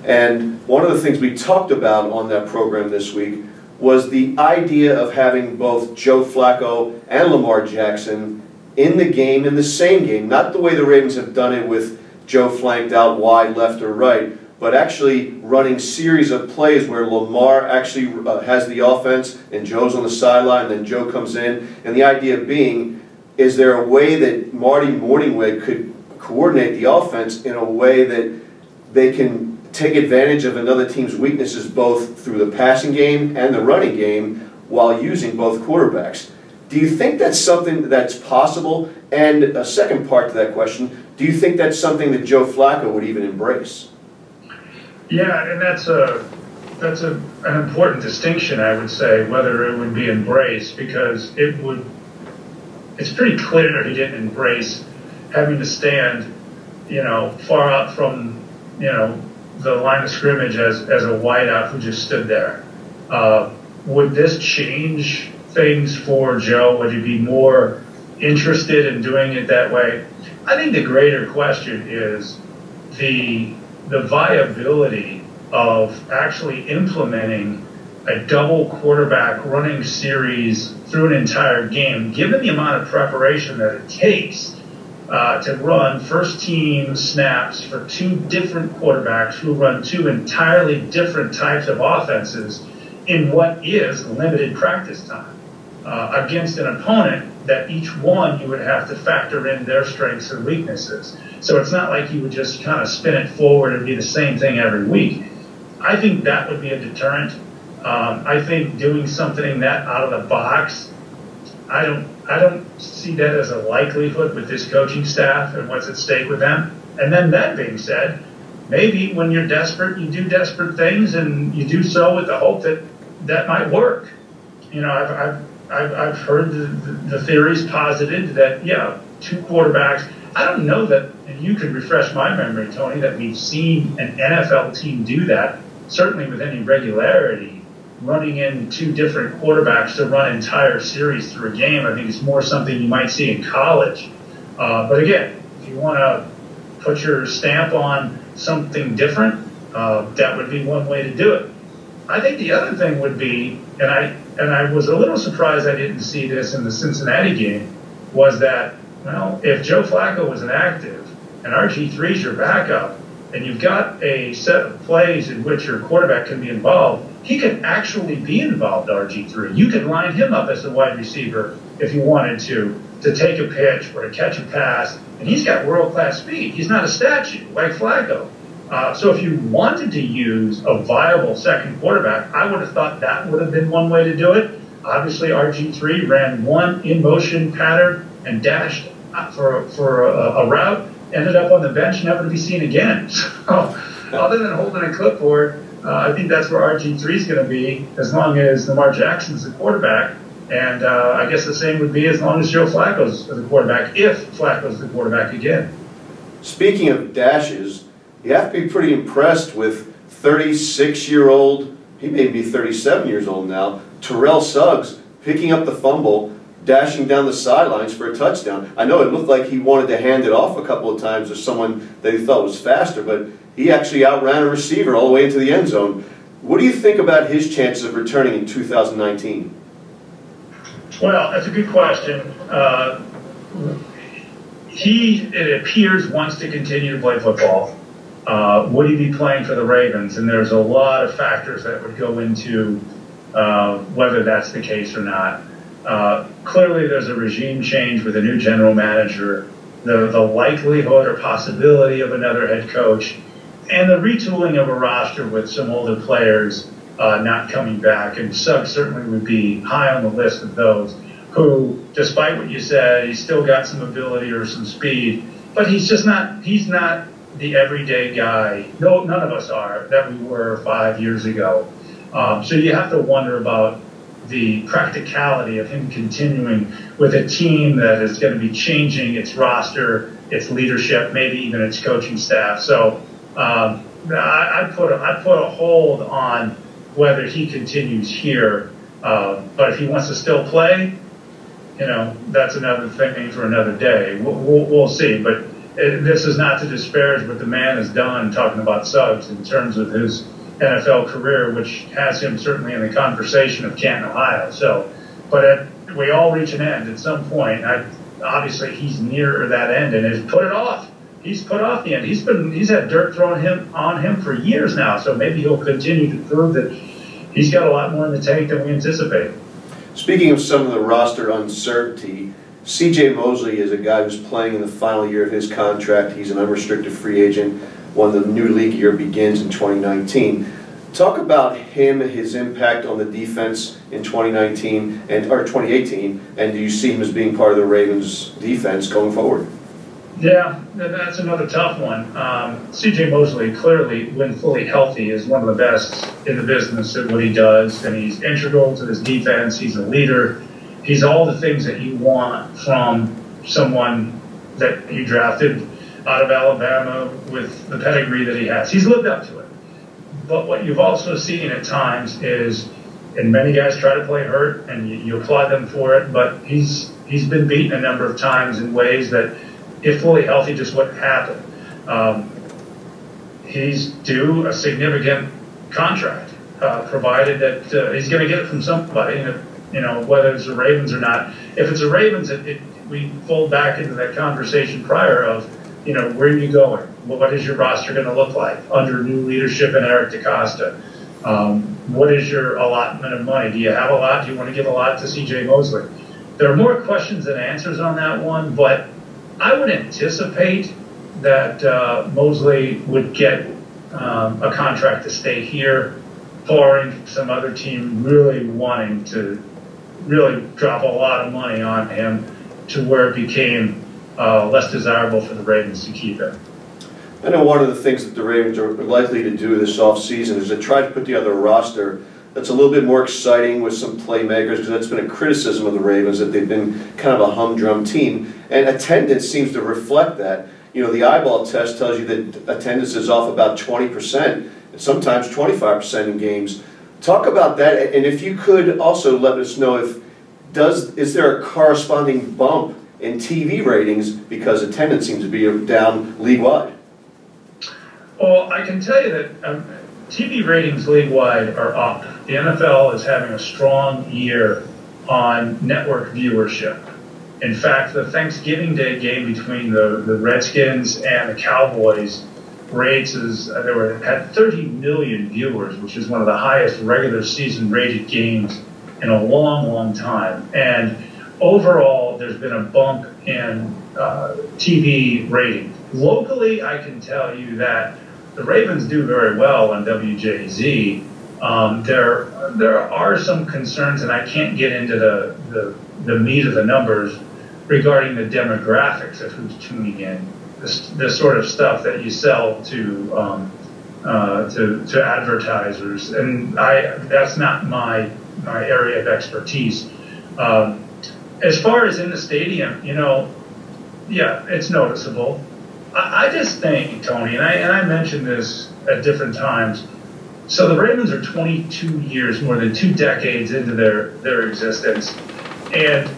And one of the things we talked about on that program this week was the idea of having both Joe Flacco and Lamar Jackson in the game, in the same game, not the way the Ravens have done it with Joe flanked out wide, left or right, but actually running series of plays where Lamar actually has the offense and Joe's on the sideline, and then Joe comes in. And the idea being, is there a way that Marty Morningweg could coordinate the offense in a way that they can take advantage of another team's weaknesses both through the passing game and the running game while using both quarterbacks? Do you think that's something that's possible? And a second part to that question, do you think that's something that Joe Flacco would even embrace? Yeah, and that's an important distinction, I would say, whether it would be embraced, because it's pretty clear he didn't embrace having to stand, far out from, the line of scrimmage as a wideout who just stood there. Would this change things for Joe? Would he be more interested in doing it that way? I think the greater question is, the viability of actually implementing a double quarterback running series through an entire game, given the amount of preparation that it takes to run first team snaps for two different quarterbacks who run two entirely different types of offenses in what is limited practice time against an opponent that each one you would have to factor in their strengths and weaknesses. So it's not like you would just kind of spin it forward and be the same thing every week. I think that would be a deterrent. I think doing something that out of the box, I don't see that as a likelihood with this coaching staff and what's at stake with them. And then that being said, maybe when you're desperate, you do desperate things, and you do so with the hope that that might work. You know, I've heard the theories posited that, yeah, two quarterbacks. I don't know that, and you could refresh my memory, Tony, that we've seen an NFL team do that, certainly with any regularity, running in two different quarterbacks to run entire series through a game. I think it's more something you might see in college. But again, if you want to put your stamp on something different, that would be one way to do it. I think the other thing would be, and I was a little surprised I didn't see this in the Cincinnati game, was that, well, if Joe Flacco was inactive and RG3's your backup, and you've got a set of plays in which your quarterback can be involved, he could actually be involved, RG3. You could line him up as a wide receiver if you wanted to take a pitch or to catch a pass, and he's got world-class speed. He's not a statue like Flacco. So if you wanted to use a viable second quarterback, I would have thought that would have been one way to do it. Obviously, RG3 ran one in-motion pattern and dashed for a route, ended up on the bench, never to be seen again. So other than holding a clipboard, I think that's where RG3 is going to be as long as Lamar Jackson's the quarterback. And I guess the same would be as long as Joe Flacco's the quarterback, if Flacco's the quarterback again. Speaking of dashes, you have to be pretty impressed with 36-year-old, he may be 37 years old now, Terrell Suggs picking up the fumble, dashing down the sidelines for a touchdown. I know it looked like he wanted to hand it off a couple of times to someone that he thought was faster, but he actually outran a receiver all the way into the end zone. What do you think about his chances of returning in 2019? Well, that's a good question. It appears, wants to continue to play football. Would he be playing for the Ravens? And there's a lot of factors that would go into whether that's the case or not. Clearly, there's a regime change with a new general manager, the likelihood or possibility of another head coach, and the retooling of a roster with some older players not coming back. And Suggs certainly would be high on the list of those who, despite what you said, he's still got some ability or some speed, but he's not the everyday guy. No, none of us are that we were 5 years ago. So you have to wonder about the practicality of him continuing with a team that is going to be changing its roster, its leadership, maybe even its coaching staff. So I'd put a hold on whether he continues here. But if he wants to still play, you know, that's another thing for another day. We'll see. But this is not to disparage what the man has done, talking about Suggs, in terms of his NFL career, which has him certainly in the conversation of Canton, Ohio. So, but we all reach an end at some point. Obviously, he's near that end and has put it off. He's put off the end. He's had dirt thrown on him for years now. So maybe he'll continue to prove that he's got a lot more in the tank than we anticipate. Speaking of some of the roster uncertainty, C.J. Mosley is a guy who's playing in the final year of his contract. He's an unrestricted free agent when the new league year begins in 2019. Talk about him, his impact on the defense in 2019 or 2018, and do you see him as being part of the Ravens' defense going forward? Yeah, that's another tough one. C.J. Mosley, clearly, when fully healthy, is one of the best in the business at what he does, and he's integral to this defense. He's a leader. He's all the things that you want from someone that you drafted out of Alabama with the pedigree that he has. He's lived up to it. But what you've also seen at times is, and many guys try to play hurt, and you applaud them for it, but he's been beaten a number of times in ways that, if fully healthy, just wouldn't happen. he's due a significant contract, provided that he's going to get it from somebody, whether it's the Ravens or not. If it's the Ravens, we fold back into that conversation prior of, where are you going? What is your roster going to look like under new leadership and Eric DeCosta? What is your allotment of money? Do you have a lot? Do you want to give a lot to C.J. Mosley? There are more questions than answers on that one, but I would anticipate that Mosley would get a contract to stay here, barring some other team really wanting to really drop a lot of money on him to where it became less desirable for the Ravens to keep him. I know one of the things that the Ravens are likely to do this offseason is to try to put together a roster that's a little bit more exciting with some playmakers, because that's been a criticism of the Ravens, that they've been kind of a humdrum team. And attendance seems to reflect that. The eyeball test tells you that attendance is off about 20%, and sometimes 25% in games. Talk about that, and if you could also let us know is there a corresponding bump in TV ratings because attendance seems to be down league-wide? Well, I can tell you that TV ratings league-wide are up. The NFL is having a strong year on network viewership. In fact, the Thanksgiving Day game between the Redskins and the Cowboys had 30 million viewers, which is one of the highest regular season rated games in a long, long time. And overall, there's been a bump in TV rating. Locally, I can tell you that the Ravens do very well on WJZ. There are some concerns, and I can't get into the meat of the numbers regarding the demographics of who's tuning in, the sort of stuff that you sell to advertisers, and that's not my area of expertise. As far as in the stadium, yeah, it's noticeable. I just think, Tony, and I mentioned this at different times. So the Ravens are 22 years, more than 2 decades into their existence, and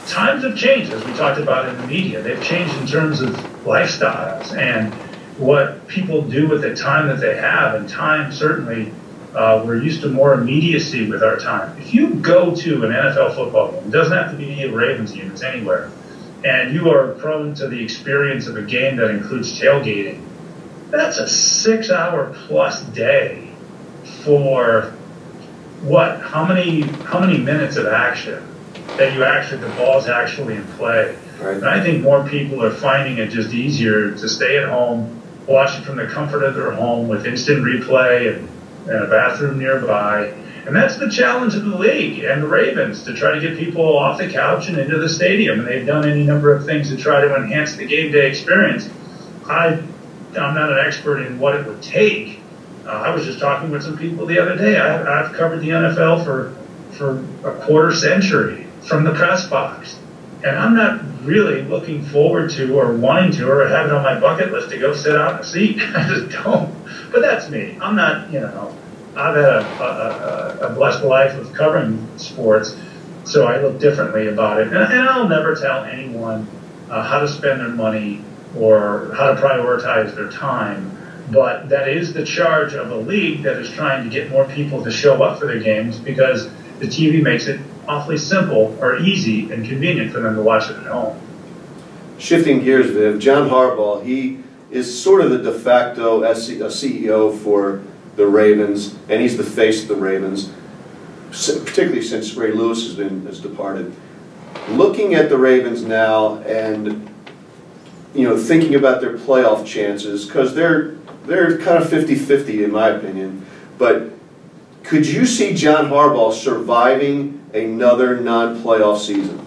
times have changed, as we talked about in the media. They've changed in terms of lifestyles and what people do with the time that they have. And time, certainly, we're used to more immediacy with our time. If you go to an NFL football game, it doesn't have to be a Ravens game, it's anywhere, and you are prone to the experience of a game that includes tailgating, that's a 6-hour plus day for what? How many minutes of action that the ball's actually in play? Right. And I think more people are finding it just easier to stay at home, watch it from the comfort of their home with instant replay and a bathroom nearby. And that's the challenge of the league and the Ravens, to try to get people off the couch and into the stadium. And they've done any number of things to try to enhance the game day experience. I'm not an expert in what it would take. I was just talking with some people the other day. I've covered the NFL for a quarter century from the press box. And I'm not really looking forward to or wanting to or having on my bucket list to go sit out in a seat. I just don't. But that's me. I'm not, I've had a blessed life of covering sports, so I look differently about it. And I'll never tell anyone how to spend their money or how to prioritize their time. But that is the charge of a league that is trying to get more people to show up for their games, because the TV makes it awfully simple or easy and convenient for them to watch it at home. Shifting gears, Viv, John Harbaugh, he is sort of the de facto CEO for the Ravens, and he's the face of the Ravens, particularly since Ray Lewis has departed. Looking at the Ravens now and thinking about their playoff chances, because they're kind of 50-50 in my opinion, but could you see John Harbaugh surviving another non-playoff season?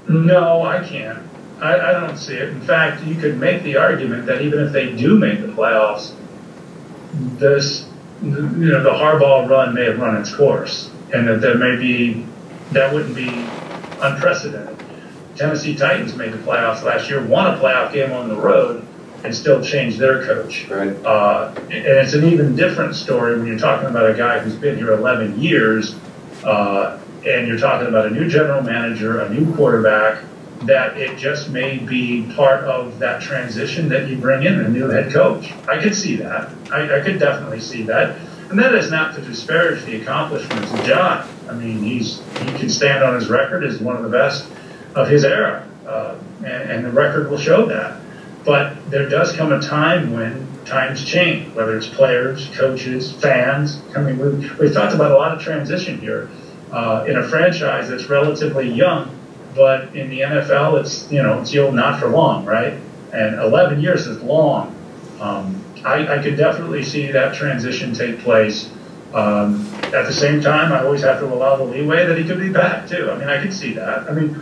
No, I can't. I don't see it. In fact, you could make the argument that even if they do make the playoffs, the Harbaugh run may have run its course, and that that wouldn't be unprecedented. Tennessee Titans made the playoffs last year, won a playoff game on the road, and still changed their coach. Right. And it's an even different story when you're talking about a guy who's been here 11 years, and you're talking about a new general manager, a new quarterback, that it just may be part of that transition that you bring in a new head coach. I could see that. I could definitely see that. And that is not to disparage the accomplishments of John. I mean, he can stand on his record as one of the best of his era, and the record will show that. But there does come a time when times change, whether it's players, coaches, fans. I mean, we've talked about a lot of transition here in a franchise that's relatively young, but in the NFL, it's you'll not for long, right? And 11 years is long. I could definitely see that transition take place. At the same time, I always have to allow the leeway that he could be back too. I mean, I could see that. I mean,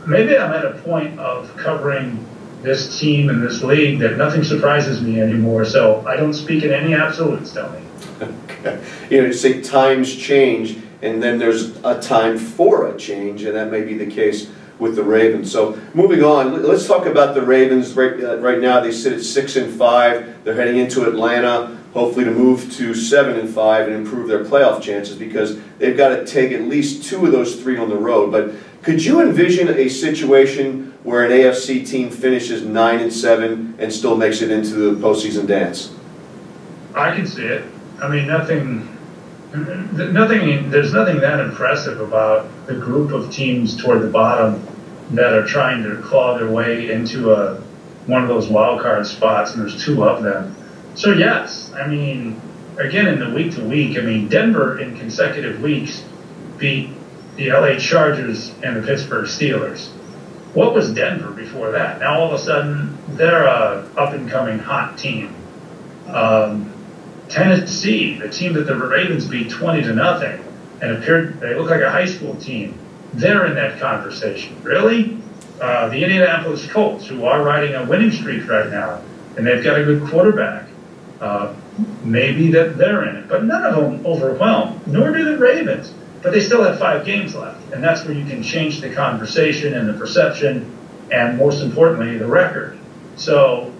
maybe I'm at a point of covering this team and this league that nothing surprises me anymore. So I don't speak in any absolutes, Tony. Okay. You say times change, and then there's a time for a change, and that may be the case with the Ravens. So moving on, let's talk about the Ravens. Right now they sit at 6-5. They're heading into Atlanta, hopefully to move to 7-5 and improve their playoff chances, because they've got to take at least 2 of those 3 on the road. But could you envision a situation where an AFC team finishes 9-7 and still makes it into the postseason dance? I can see it. I mean, there's nothing that impressive about the group of teams toward the bottom that are trying to claw their way into one of those wild card spots, and there's 2 of them. So yes, I mean, again, in the week to week, I mean, Denver in consecutive weeks beat the LA Chargers and the Pittsburgh Steelers. What was Denver before that? Now all of a sudden they're a up-and-coming hot team. Tennessee, the team that the Ravens beat 20-0 and they look like a high school team, they're in that conversation. Really? The Indianapolis Colts, who are riding a winning streak right now, and they've got a good quarterback, maybe that they're in it. But none of them overwhelm, nor do the Ravens. But they still have 5 games left, and that's where you can change the conversation and the perception, and most importantly, the record. So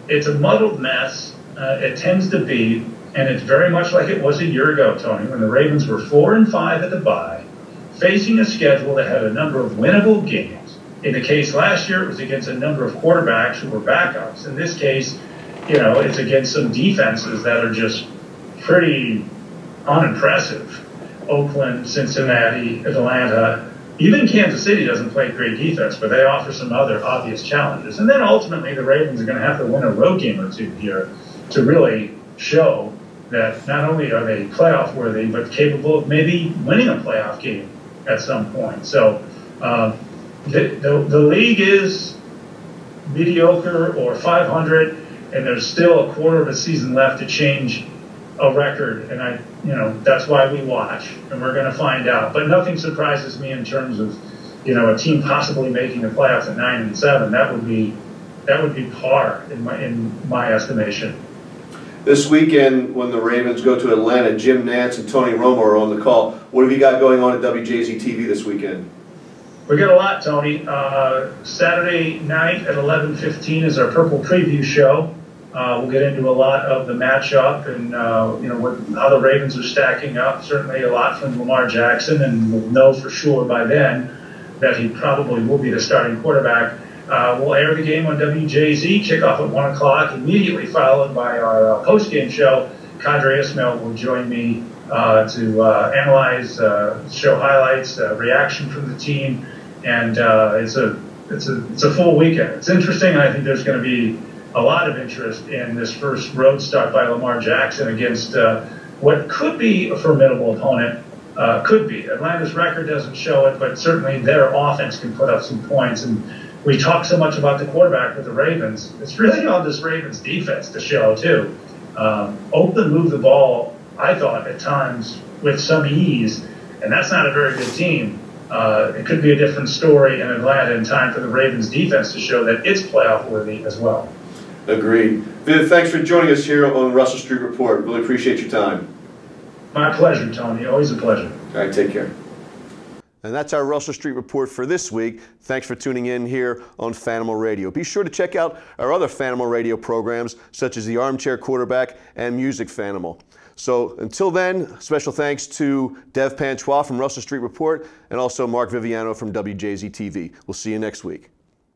it's a muddled mess. It tends to be, and it's very much like it was a year ago, Tony, when the Ravens were 4-5 at the bye, facing a schedule that had a number of winnable games. In the case last year, it was against a number of quarterbacks who were backups. In this case, it's against some defenses that are just pretty unimpressive. Oakland, Cincinnati, Atlanta, even Kansas City doesn't play great defense, but they offer some other obvious challenges. And then ultimately the Ravens are going to have to win a road game or 2 here to really show that not only are they playoff worthy, but capable of maybe winning a playoff game at some point. So the league is mediocre or 500, and there's still a quarter of a season left to change a record, and that's why we watch, and we're going to find out. But nothing surprises me in terms of a team possibly making the playoffs at 9-7. That would be par in my estimation. This weekend, when the Ravens go to Atlanta, Jim Nantz and Tony Romo are on the call. What have you got going on at WJZ TV this weekend? We got a lot, Tony. Saturday night at 11:15 is our Purple Preview show. We'll get into a lot of the matchup and how the Ravens are stacking up. Certainly a lot from Lamar Jackson, and we'll know for sure by then that he probably will be the starting quarterback. We'll air the game on WJZ, kickoff at 1 o'clock, immediately followed by our post-game show. Kadri Ismail will join me to analyze show highlights, reaction from the team, and it's a full weekend. It's interesting, and I think there's going to be a lot of interest in this first road start by Lamar Jackson against what could be a formidable opponent. Could be. Atlanta's record doesn't show it, but certainly their offense can put up some points. And we talk so much about the quarterback with the Ravens. It's really on this Ravens defense to show, too. Oakland moved the ball, I thought, at times with some ease, and that's not a very good team. It could be a different story in Atlanta in time for the Ravens defense to show that it's playoff worthy as well. Agreed. Viv, thanks for joining us here on Russell Street Report. Really appreciate your time. My pleasure, Tony. Always a pleasure. All right, take care. And that's our Russell Street Report for this week. Thanks for tuning in here on Fanimal Radio. Be sure to check out our other Fanimal Radio programs, such as the Armchair Quarterback and Music Fanimal. So until then, special thanks to Dev Panchwagh from Russell Street Report and also Mark Viviano from WJZ TV. We'll see you next week.